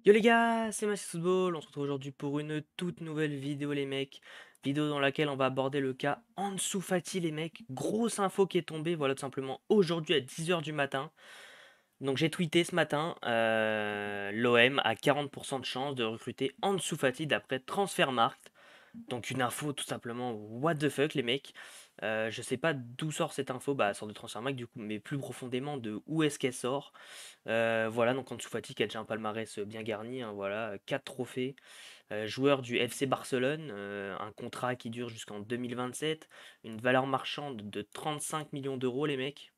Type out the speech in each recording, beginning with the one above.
Yo les gars, c'est Max Football, on se retrouve aujourd'hui pour une toute nouvelle vidéo les mecs. Vidéo dans laquelle on va aborder le cas Ansu Fati les mecs. Grosse info qui est tombée, voilà tout simplement aujourd'hui à 10 h du matin. Donc j'ai tweeté ce matin, l'OM a 40% de chance de recruter Ansu Fati d'après Transfermarkt. Donc une info tout simplement what the fuck les mecs. Je sais pas d'où sort cette info, bah elle sort de Transfermarkt du coup, mais plus profondément de où est-ce qu'elle sort. Voilà, donc Ansu Fati qui a déjà un palmarès bien garni, hein, voilà, 4 trophées. Joueur du FC Barcelone, un contrat qui dure jusqu'en 2027, une valeur marchande de 35 millions d'euros, les mecs.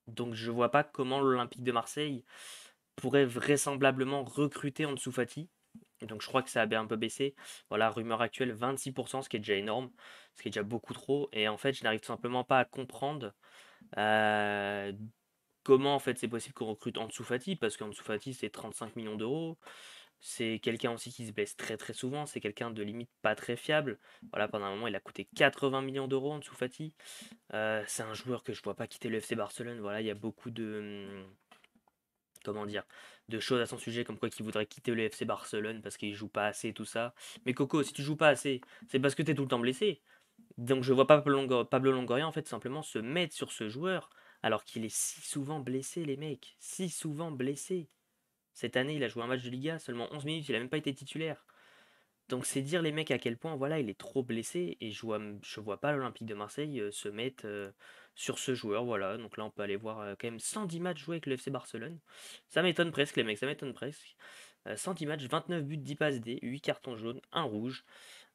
Donc je vois pas comment l'Olympique de Marseille pourrait vraisemblablement recruter Ansu Fati. Donc je crois que ça a un peu baissé. Voilà, rumeur actuelle 26%, ce qui est déjà énorme, ce qui est déjà beaucoup trop. Et en fait, je n'arrive tout simplement pas à comprendre euh, comment en fait c'est possible qu'on recrute Ansu Fati, parce qu'Ansu Fati c'est 35 millions d'euros. C'est quelqu'un aussi qui se blesse très très souvent, c'est quelqu'un de limite pas très fiable. Voilà, pendant un moment il a coûté 80 millions d'euros Ansu Fati. C'est un joueur que je vois pas quitter le FC Barcelone. Voilà, il y a beaucoup de comment dire, de choses à son sujet, comme quoi qu'il voudrait quitter le FC Barcelone parce qu'il joue pas assez, tout ça. Mais Coco, si tu joues pas assez, c'est parce que tu es tout le temps blessé. Donc je vois pas Pablo Longoria en fait simplement se mettre sur ce joueur alors qu'il est si souvent blessé les mecs, si souvent blessé. Cette année il a joué un match de Liga, seulement 11 minutes, il a même pas été titulaire. Donc c'est dire les mecs à quel point voilà il est trop blessé et je vois pas l'Olympique de Marseille se mettre sur ce joueur. Voilà, donc là on peut aller voir quand même 110 matchs joués avec le FC Barcelone. Ça m'étonne presque les mecs, ça m'étonne presque. 110 matchs, 29 buts, 10 passes D, 8 cartons jaunes, un rouge.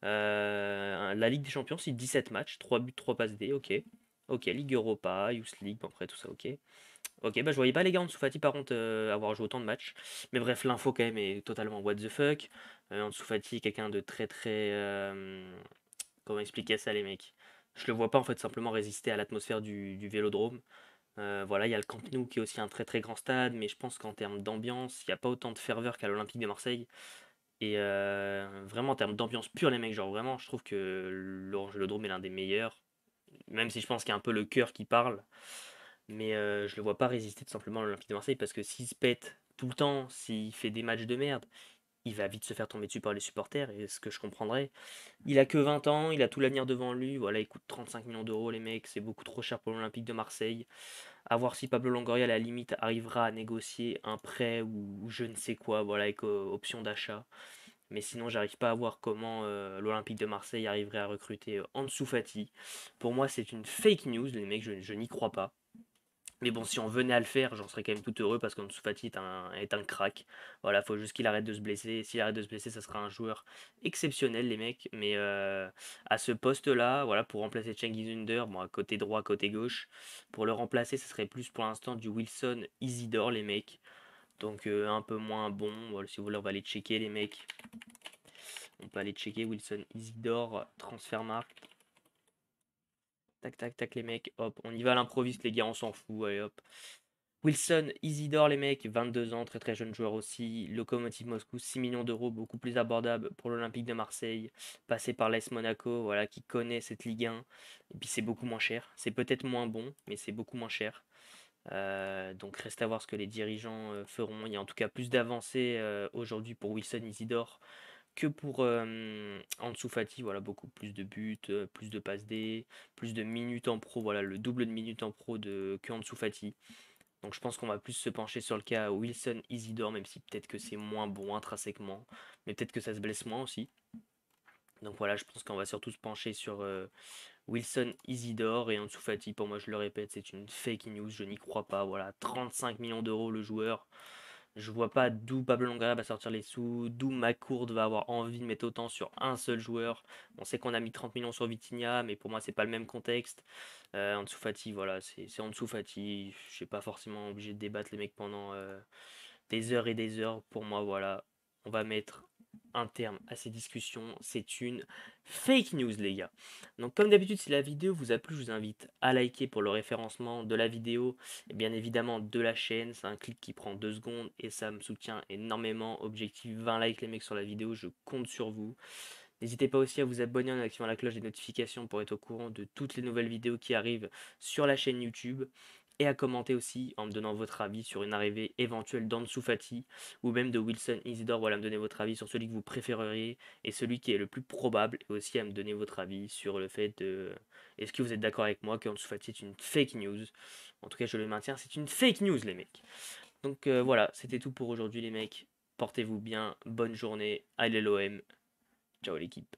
La Ligue des Champions, c'est 17 matchs, 3 buts, 3 passes D, ok. Ok, Ligue Europa, Youth League, bon, après tout ça, ok. Ok, bah je voyais pas les gars Ansu Fati par contre avoir joué autant de matchs. Mais bref, l'info quand même est totalement what the fuck. Ansu Fati est quelqu'un de très très... comment expliquer ça les mecs? Je le vois pas en fait simplement résister à l'atmosphère du Vélodrome. Voilà, il y a le Camp Nou qui est aussi un très très grand stade, mais je pense qu'en termes d'ambiance, il n'y a pas autant de ferveur qu'à l'Olympique de Marseille. Et vraiment en termes d'ambiance pure les mecs, genre vraiment je trouve que l'Orange Vélodrome est l'un des meilleurs. Même si je pense qu'il y a un peu le cœur qui parle. Mais je le vois pas résister tout simplement à l'Olympique de Marseille parce que s'il se pète tout le temps, s'il fait des matchs de merde, il va vite se faire tomber dessus par les supporters, et ce que je comprendrais. Il a que 20 ans, il a tout l'avenir devant lui, voilà, il coûte 35 millions d'euros les mecs, c'est beaucoup trop cher pour l'Olympique de Marseille. À voir si Pablo Longoria à la limite arrivera à négocier un prêt ou je ne sais quoi, voilà, avec option d'achat. Mais sinon, j'arrive pas à voir comment l'Olympique de Marseille arriverait à recruter Ansu Fati. Pour moi, c'est une fake news, les mecs, je n'y crois pas. Mais bon, si on venait à le faire, j'en serais quand même tout heureux parce qu'Ansu Fati est un crack. Voilà, faut juste qu'il arrête de se blesser. S'il arrête de se blesser, ça sera un joueur exceptionnel, les mecs. Mais à ce poste-là, voilà, pour remplacer Cengiz Under, bon, à côté droit, côté gauche, pour le remplacer, ce serait plus pour l'instant du Wilson Isidore, les mecs. Donc un peu moins bon. Voilà, si vous voulez, on va aller checker, les mecs. On peut aller checker Wilson Isidore, Transfermarkt. Tac, tac, tac, les mecs. Hop, on y va à l'improviste, les gars, on s'en fout. Allez, hop. Wilson, Isidore, les mecs, 22 ans, très très jeune joueur aussi. Lokomotiv Moscou, 6 millions d'euros, beaucoup plus abordable pour l'Olympique de Marseille. Passé par l'AS Monaco, voilà, qui connaît cette Ligue 1. Et puis c'est beaucoup moins cher. C'est peut-être moins bon, mais c'est beaucoup moins cher. Donc reste à voir ce que les dirigeants feront. Il y a en tout cas plus d'avancées aujourd'hui pour Wilson Isidore que pour Ansu Fati. Voilà, beaucoup plus de buts, plus de passes D, plus de minutes en pro. Voilà, le double de minutes en pro que Ansu Fati. Donc je pense qu'on va plus se pencher sur le cas Wilson Isidore, même si peut-être que c'est moins bon intrinsèquement, mais peut-être que ça se blesse moins aussi. Donc voilà, je pense qu'on va surtout se pencher sur Wilson Isidore et Ansu Fati. Pour moi, je le répète, c'est une fake news, je n'y crois pas. Voilà, 35 millions d'euros le joueur. Je vois pas d'où Pablo Longoria va sortir les sous, d'où McCourt va avoir envie de mettre autant sur un seul joueur. On sait qu'on a mis 30 millions sur Vitinha, mais pour moi c'est pas le même contexte. Ansu Fati, voilà, c'est Ansu Fati. Je suis pas forcément obligé de débattre les mecs pendant des heures et des heures. Pour moi, voilà, on va mettre un terme à ces discussions. C'est une fake news, les gars. Donc, comme d'habitude, si la vidéo vous a plu, je vous invite à liker pour le référencement de la vidéo et bien évidemment de la chaîne. C'est un clic qui prend 2 secondes et ça me soutient énormément. Objectif 20 likes, les mecs, sur la vidéo. Je compte sur vous. N'hésitez pas aussi à vous abonner en activant la cloche des notifications pour être au courant de toutes les nouvelles vidéos qui arrivent sur la chaîne YouTube. et à commenter aussi en me donnant votre avis sur une arrivée éventuelle d'Ansu Fati ou même de Wilson Isidore. Voilà, me donner votre avis sur celui que vous préféreriez et celui qui est le plus probable, et aussi à me donner votre avis sur le fait de est-ce que vous êtes d'accord avec moi que Ansu Fati est une fake news. En tout cas, je le maintiens, c'est une fake news, les mecs. Donc voilà, c'était tout pour aujourd'hui, les mecs. Portez-vous bien, bonne journée, allez l'OM, ciao l'équipe.